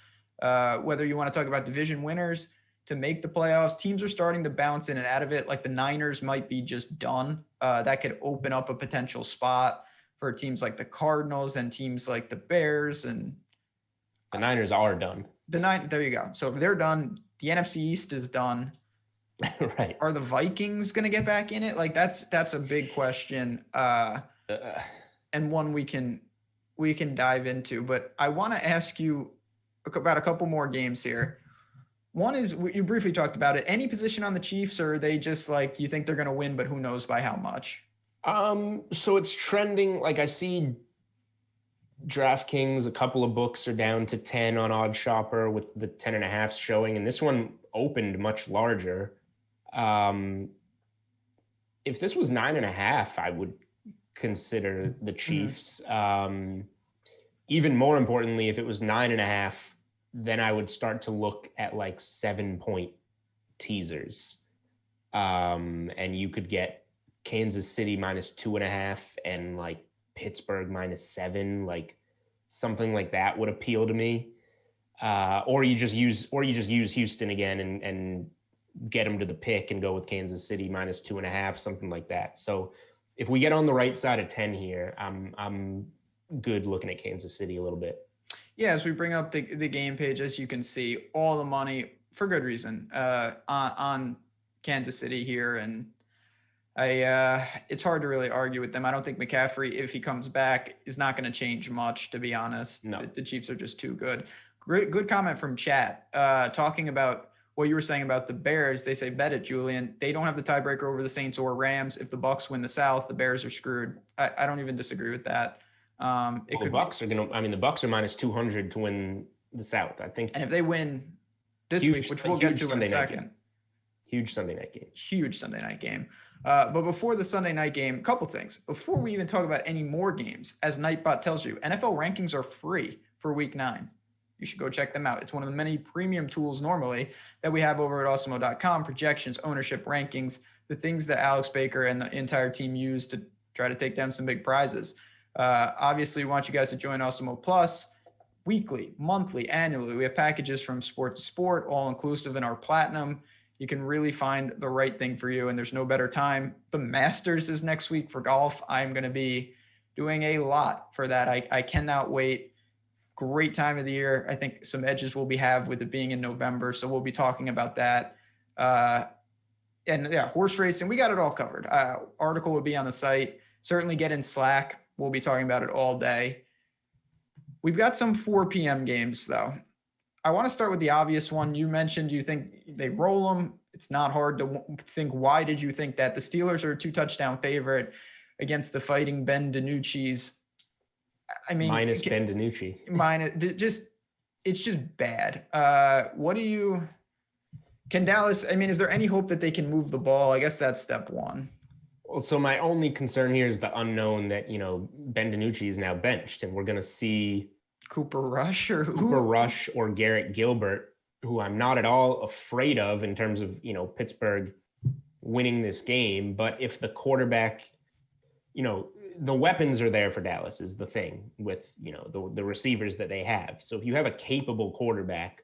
Whether you want to talk about division winners to make the playoffs, teams are starting to bounce in and out of it. Like the Niners might be just done. That could open up a potential spot for teams like the Cardinals and teams like the Bears. And the Niners are done. There you go. So if they're done, the NFC East is done. Right. Are the Vikings going to get back in it? Like that's a big question. And one we can dive into, but I want to ask you about a couple more games here. One is, you briefly talked about it. Any position on the Chiefs, or are they just like, you think they're going to win, but who knows by how much? So it's trending. Like I see DraftKings, a couple of books are down to 10 on Odd Shopper with the 10.5 showing. And this one opened much larger. If this was 9.5, I would consider the Chiefs. even more importantly, if it was 9.5, then I would start to look at like 7-point teasers. And you could get Kansas City -2.5 and like Pittsburgh -7, like something like that would appeal to me. Or you just use Houston again and get them to the pick and go with Kansas City -2.5, something like that. So if we get on the right side of 10 here, I'm good looking at Kansas City a little bit. Yeah, as we bring up the game page, as you can see, all the money for good reason on Kansas City here, and it's hard to really argue with them. I don't think McCaffrey, if he comes back, is not going to change much, to be honest. No. The Chiefs are just too good. Good comment from chat talking about what you were saying about the Bears. They say, bet it, Julian. They don't have the tiebreaker over the Saints or Rams. If the Bucs win the South, the Bears are screwed. I don't even disagree with that. The Bucs are -200 to win the South, I think. And if they win this week, which we'll get to in a second. Huge Sunday night game. Huge Sunday night game. But before the Sunday night game, a couple things. Before we even talk about any more games, as Nightbot tells you, NFL rankings are free for week 9. You should go check them out. It's one of the many premium tools normally that we have over at Awesemo.com, projections, ownership, rankings, the things that Alex Baker and the entire team use to try to take down some big prizes. Obviously, we want you guys to join Awesemo Plus weekly, monthly, annually. We have packages from sport to sport, all inclusive in our platinum. You can really find the right thing for you, and there's no better time. The Masters is next week for golf. I'm going to be doing a lot for that. I cannot wait. Great time of the year. I think some edges will have with it being in November, so we'll be talking about that. And yeah, horse racing, we got it all covered. Article will be on the site. Certainly get in Slack. We'll be talking about it all day. We've got some 4 p.m. games, though. I want to start with the obvious one. You mentioned you think they roll them. It's not hard to think. Why did you think that? The Steelers are a 2-touchdown favorite against the Fighting Ben DiNucci's. I mean, minus Ben DiNucci. It's just bad. Can Dallas, I mean, is there any hope that they can move the ball? I guess that's step one. Well, so my only concern here is the unknown that, Ben DiNucci is now benched, and we're going to see Cooper Rush or Garrett Gilbert, who I'm not at all afraid of in terms of, Pittsburgh winning this game. But if the quarterback, the weapons are there for Dallas is the thing with, the receivers that they have. So if you have a capable quarterback,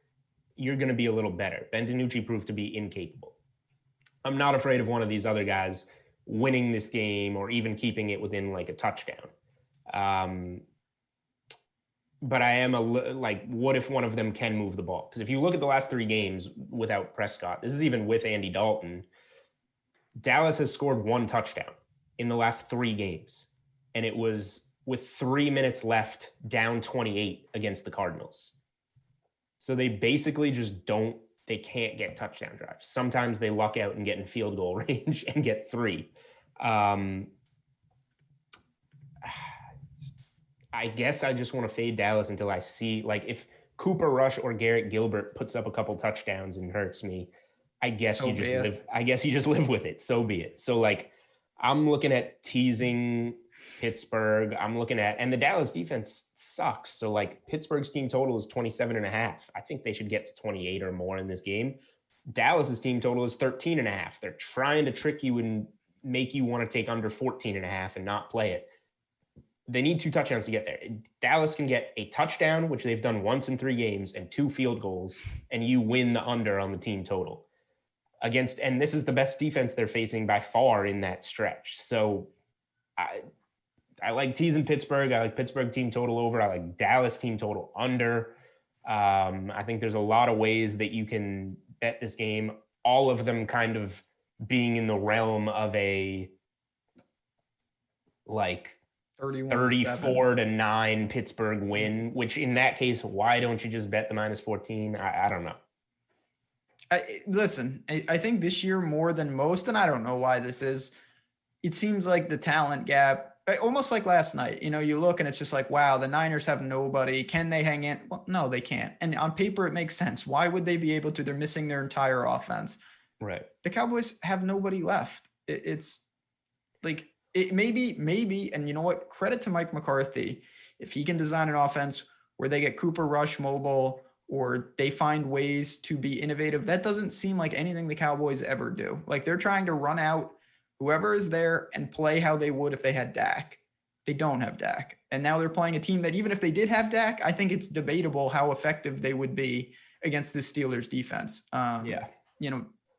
you're going to be a little better. Ben DiNucci proved to be incapable. I'm not afraid of one of these other guys winning this game or even keeping it within like a touchdown. But I am what if one of them can move the ball? Because if you look at the last 3 games without Prescott, this is even with Andy Dalton, Dallas has scored 1 touchdown in the last 3 games. And it was with 3 minutes left, down 28 against the Cardinals. So they basically just they can't get touchdown drives. Sometimes they luck out and get in field goal range and get 3. I guess I just want to fade Dallas until I see, if Cooper Rush or Garrett Gilbert puts up a couple touchdowns and hurts me, I guess you just live with it. So be it. So I'm looking at teasing Pittsburgh. And the Dallas defense sucks. So Pittsburgh's team total is 27.5. I think they should get to 28 or more in this game. Dallas's team total is 13.5. They're trying to trick you and make you want to take under 14.5 and not play it. They need 2 touchdowns to get there. Dallas can get a touchdown, which they've done once in 3 games, and 2 field goals, and you win the under on the team total. And this is the best defense they're facing by far in that stretch. So I like teasing Pittsburgh. I like Pittsburgh team total over. I like Dallas team total under. I think there's a lot of ways that you can bet this game, all of them kind of being in the realm of a 34-9 Pittsburgh win, which in that case, why don't you just bet the -14? I don't know. Listen, I think this year more than most, and I don't know why this is, it seems like the talent gap, almost like last night, you look and it's just like, wow, the Niners have nobody. Can they hang in? Well, no, they can't. And on paper, it makes sense. Why would they be able to? They're missing their entire offense. Right. The Cowboys have nobody left. It's maybe, and you know what? Credit to Mike McCarthy. if he can design an offense where they get Cooper Rush mobile or they find ways to be innovative, that doesn't seem like anything the Cowboys ever do. Like they're trying to run out whoever is there and play how they would if they had Dak. They don't have Dak. And now they're playing a team that even if they did have Dak, I think it's debatable how effective they would be against the Steelers defense.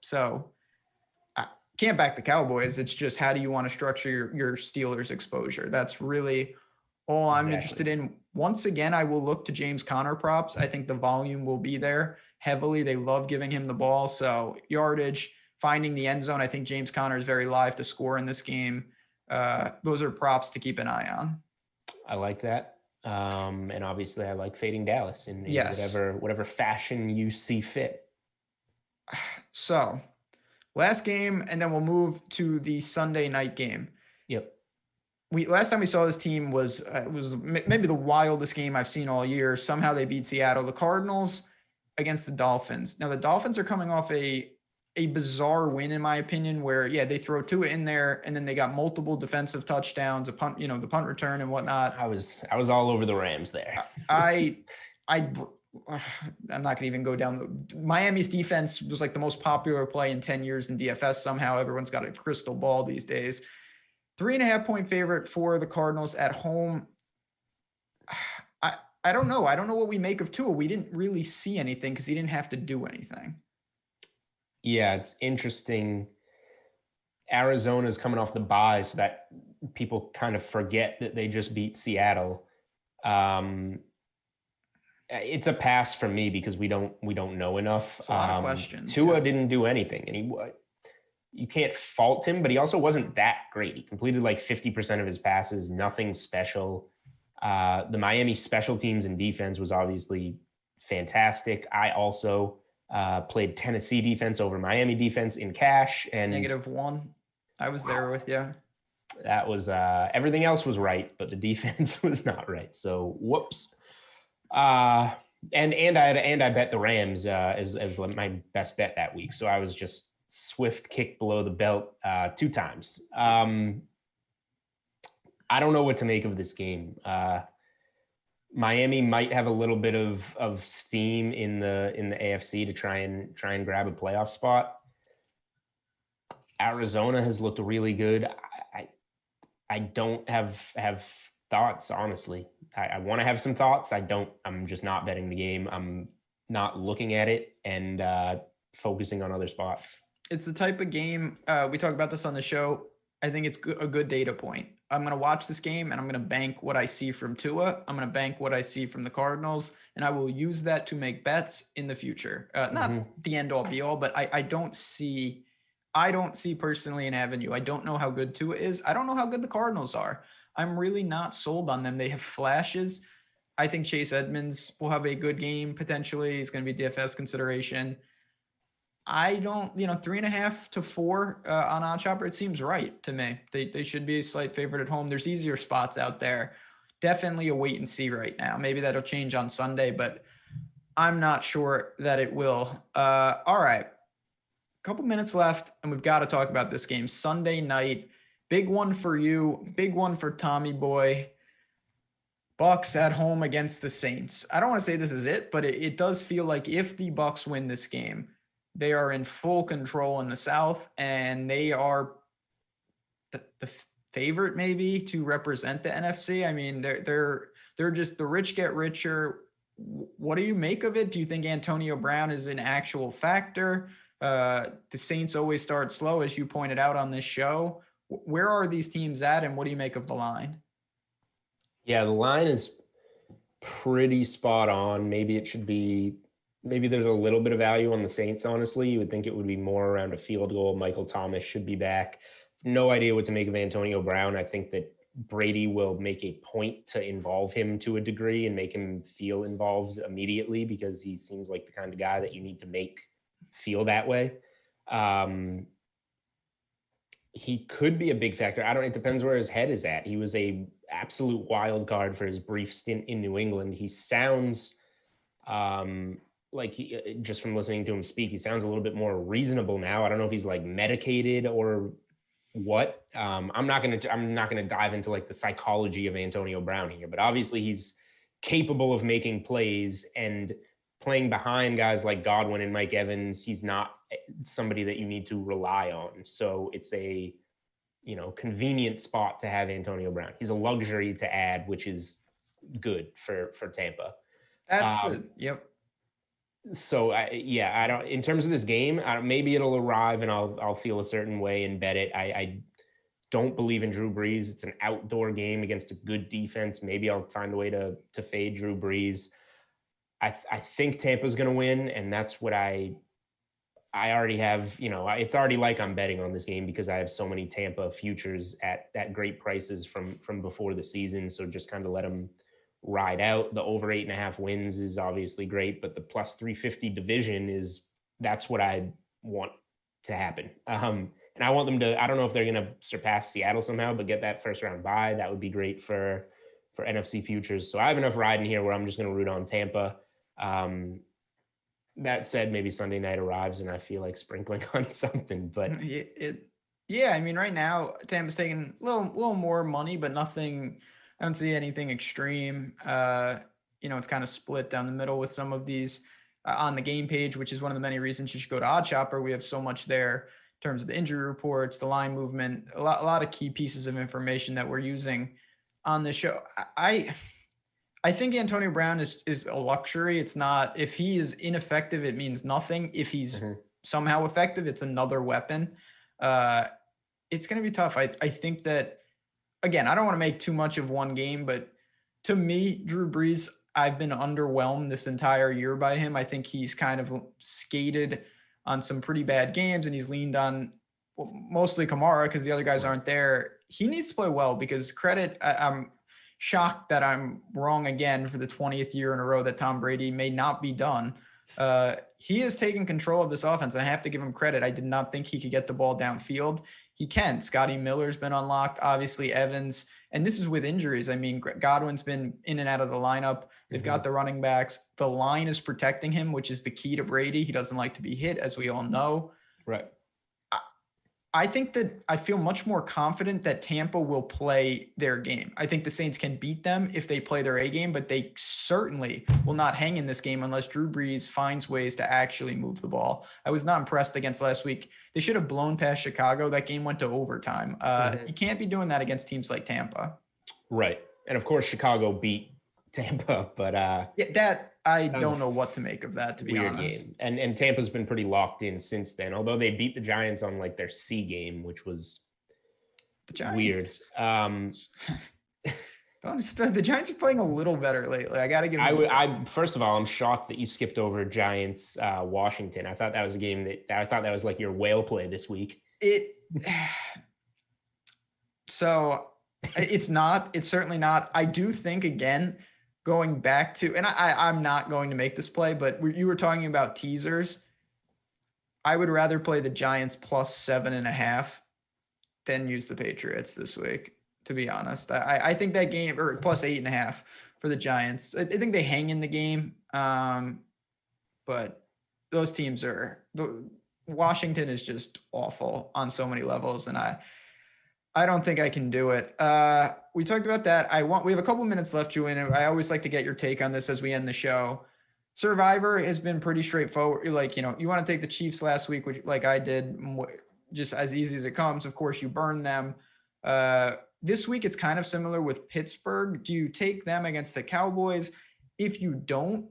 So I can't back the Cowboys. It's just how do you want to structure your Steelers exposure? That's really all I'm interested in. Once again, I will look to James Conner props. I think the volume will be there heavily. They love giving him the ball. So yardage, finding the end zone. I think James Conner is very live to score in this game. Those are props to keep an eye on. I like that. And obviously I like fading Dallas in yes. whatever fashion you see fit. So last game, and then we'll move to the Sunday night game. Yep. Last time we saw this team was maybe the wildest game I've seen all year. Somehow they beat Seattle. The Cardinals against the Dolphins. Now the Dolphins are coming off a bizarre win, in my opinion, where they throw Tua in there and then they got multiple defensive touchdowns, a punt, the punt return and whatnot. I was all over the Rams there. I'm not going to even go down. Miami's defense was like the most popular play in 10 years in DFS. Somehow everyone's got a crystal ball these days. 3.5-point favorite for the Cardinals at home. I don't know. I don't know what we make of Tua. We didn't really see anything because he didn't have to do anything. Yeah, it's interesting. Arizona's coming off the bye, so that people kind of forget that they just beat Seattle. It's a pass for me because we don't know enough. It's a lot of questions. Tua didn't do anything, and you can't fault him, but he also wasn't that great. He completed like 50% of his passes, nothing special. The Miami special teams and defense was obviously fantastic. I also played Tennessee defense over Miami defense in cash, and -1. I was there with you. That was everything else was right, but the defense was not right. So whoops. And I bet the Rams as my best bet that week. So I was just swift kick below the belt 2 times. I don't know what to make of this game. Miami might have a little bit of steam in the AFC to try and grab a playoff spot. Arizona has looked really good. I don't have thoughts, honestly. I want to have some thoughts. I'm just not betting the game. I'm not looking at it and focusing on other spots. It's the type of game, we talk about this on the show. I think it's a good data point. I'm going to watch this game and I'm going to bank what I see from Tua. I'm going to bank what I see from the Cardinals, and I will use that to make bets in the future. Not the end all be all, but I don't see personally an avenue. I don't know how good Tua is. I don't know how good the Cardinals are. I'm really not sold on them. They have flashes. I think Chase Edmonds will have a good game potentially. He's going to be DFS consideration. I don't, 3.5 to 4 on Odd Chopper. It seems right to me. They should be a slight favorite at home. There's easier spots out there. Definitely a wait and see right now. Maybe that'll change on Sunday, but I'm not sure that it will. All right. A couple minutes left, and we've got to talk about this game. Sunday night, big one for you, big one for Tommy Boy. Bucks at home against the Saints. I don't want to say this is it, but it does feel like if the Bucks win this game, they are in full control in the South, and they are the favorite maybe to represent the NFC. I mean, they're just the rich get richer. What do you make of it? Do you think Antonio Brown is an actual factor? The Saints always start slow, as you pointed out on this show. Where are these teams at, and what do you make of the line? Yeah, the line is pretty spot on. Maybe there's a little bit of value on the Saints, honestly. You would think it would be more around a field goal. Michael Thomas should be back. No idea what to make of Antonio Brown. I think that Brady will make a point to involve him to a degree and make him feel involved immediately, because he seems like the kind of guy that you need to make feel that way. He could be a big factor. It depends where his head is at. He was a absolute wild card for his brief stint in New England. He sounds like he, just from listening to him speak, he sounds a little bit more reasonable now. I don't know if he's like medicated or what. I'm not gonna dive into like the psychology of Antonio Brown here, but obviously he's capable of making plays and playing behind guys like Godwin and Mike Evans. He's not somebody that you need to rely on. So it's a, convenient spot to have Antonio Brown. He's a luxury to add, which is good for Tampa. Yep. So I don't, in terms of this game, maybe it'll arrive and I'll feel a certain way and bet it. I don't believe in Drew Brees. It's an outdoor game against a good defense. Maybe I'll find a way to fade Drew Brees. I think Tampa's going to win, and that's what I already have. It's already like I'm betting on this game because I have so many Tampa futures at great prices from before the season. So just kind of let them ride out. The over 8.5 wins is obviously great, but the plus 350 division that's what I want to happen. And I want them to, I don't know if they're going to surpass Seattle somehow, but get that first round bye. That would be great for NFC futures. So I have enough riding here where I'm just going to root on Tampa. That said, maybe Sunday night arrives and I feel like sprinkling on something, but I mean, right now Tampa's taking a little more money, but nothing. I don't see anything extreme. It's kind of split down the middle with some of these on the game page, which is one of the many reasons you should go to Odd Chopper. We have so much there in terms of the injury reports, the line movement, a lot of key pieces of information that we're using on the show. I think Antonio Brown is a luxury. It's not, if he is ineffective, it means nothing. If he's somehow effective, it's another weapon. It's going to be tough. I think that, again, I don't want to make too much of one game, but to me, Drew Brees, I've been underwhelmed this entire year by him. I think he's kind of skated on some pretty bad games, and he's leaned on mostly Kamara because the other guys aren't there. He needs to play well because I'm shocked that I'm wrong again for the 20th year in a row that Tom Brady may not be done. He has taken control of this offense, and I have to give him credit. I did not think he could get the ball downfield. He can. Scotty Miller's been unlocked, obviously Evans, and this is with injuries. I mean, Godwin's been in and out of the lineup. They've got the running backs. The line is protecting him, which is the key to Brady. He doesn't like to be hit, as we all know. Right. I think that I feel much more confident that Tampa will play their game. I think the Saints can beat them if they play their A game, but they certainly will not hang in this game unless Drew Brees finds ways to actually move the ball. I was not impressed against last week. They should have blown past Chicago. That game went to overtime. You can't be doing that against teams like Tampa. Right. And of course, Chicago beat Tampa, but I don't know what to make of that, to be honest. Game. And Tampa's been pretty locked in since then, although they beat the Giants on like their C game, which was weird. The Giants are playing a little better lately. I got to give them first of all, I'm shocked that you skipped over Giants Washington. I thought that was a game that was like your whale play this week. So it's not. It's certainly not. I do think, again, going back to, and I'm not going to make this play, but you were talking about teasers. I would rather play the Giants plus 7.5 than use the Patriots this week, to be honest. I think that game, or plus 8.5 for the Giants. I think they hang in the game. But those teams Washington is just awful on so many levels. And I don't think I can do it. We talked about that. We have a couple minutes left, Julian. And I always like to get your take on this as we end the show. Survivor has been pretty straightforward. Like, you want to take the Chiefs last week, which, like I did, just as easy as it comes. Of course, you burn them. This week, it's kind of similar with Pittsburgh. Do you take them against the Cowboys? If you don't,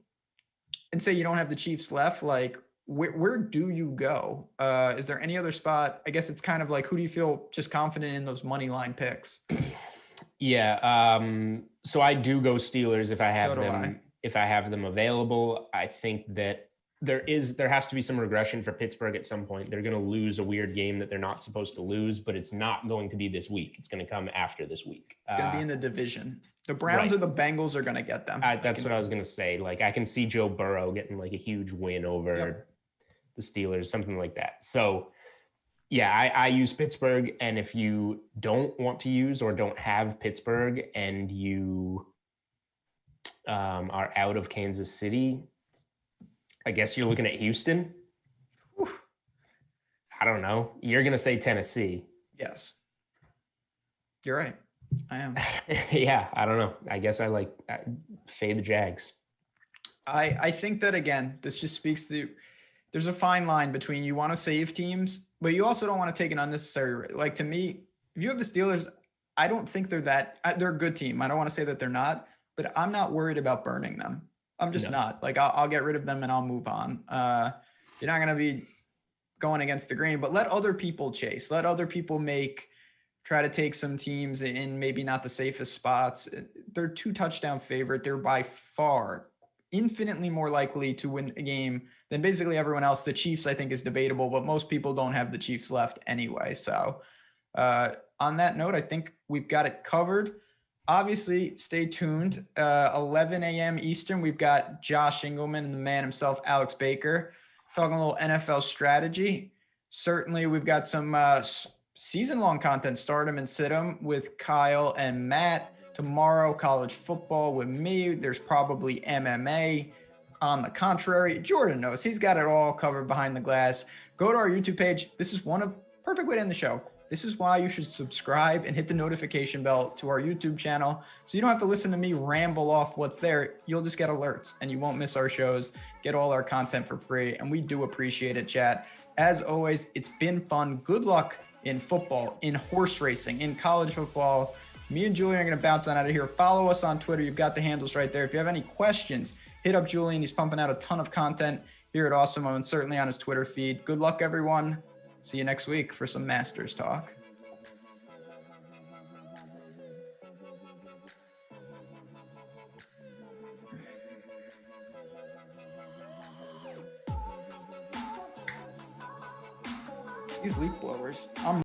and say you don't have the Chiefs left, like, where do you go? Is there any other spot? I guess it's kind of like, who do you feel just confident in those money line picks? Yeah. So I do go Steelers if I have them. If I have them available. I think that there has to be some regression for Pittsburgh at some point. They're going to lose a weird game that they're not supposed to lose, but it's not going to be this week. It's going to come after this week. It's going to be in the division. The Browns or the Bengals are going to get them. That's what I was going to say. Like, I can see Joe Burrow getting like a huge win over the Steelers, something like that. So yeah, I use Pittsburgh. And if you don't want to use or don't have Pittsburgh and you are out of Kansas City, I guess you're looking at Houston. Whew. I don't know. You're going to say Tennessee. Yes. You're right. I am. Yeah, I don't know. I guess I fade the Jags. I think that, again, this just speaks to, there's a fine line between you want to save teams, but you also don't want to take an unnecessary, like, to me, if you have the Steelers, I don't think they're a good team. I don't want to say that they're not, but I'm not worried about burning them. I'm just not. Like, I'll get rid of them and I'll move on. You're not going to be going against the grain, but let other people chase. Let other people try to take some teams in maybe not the safest spots. They're 2-touchdown favorite. They're by far infinitely more likely to win a game than basically everyone else. The Chiefs, I think, is debatable, but most people don't have the Chiefs left anyway. So on that note, I think we've got it covered. Obviously, stay tuned. 11 a.m. Eastern, we've got Josh Engelman and the man himself, Alex Baker, talking a little NFL strategy. Certainly, we've got some season-long content, start 'em and sit 'em, with Kyle and Matt. Tomorrow, college football with me. There's probably MMA. On the contrary, Jordan knows. He's got it all covered behind the glass. Go to our YouTube page. This is perfect way to end the show. This is why you should subscribe and hit the notification bell to our YouTube channel, so you don't have to listen to me ramble off what's there. You'll just get alerts and you won't miss our shows. Get all our content for free, and we do appreciate it, chat. As always, it's been fun. Good luck in football, in horse racing, in college football. Me and Julian are going to bounce on out of here. Follow us on Twitter. You've got the handles right there. If you have any questions, hit up Julian. He's pumping out a ton of content here at Awesemo and certainly on his Twitter feed. Good luck, everyone. See you next week for some Masters talk. These leaf blowers.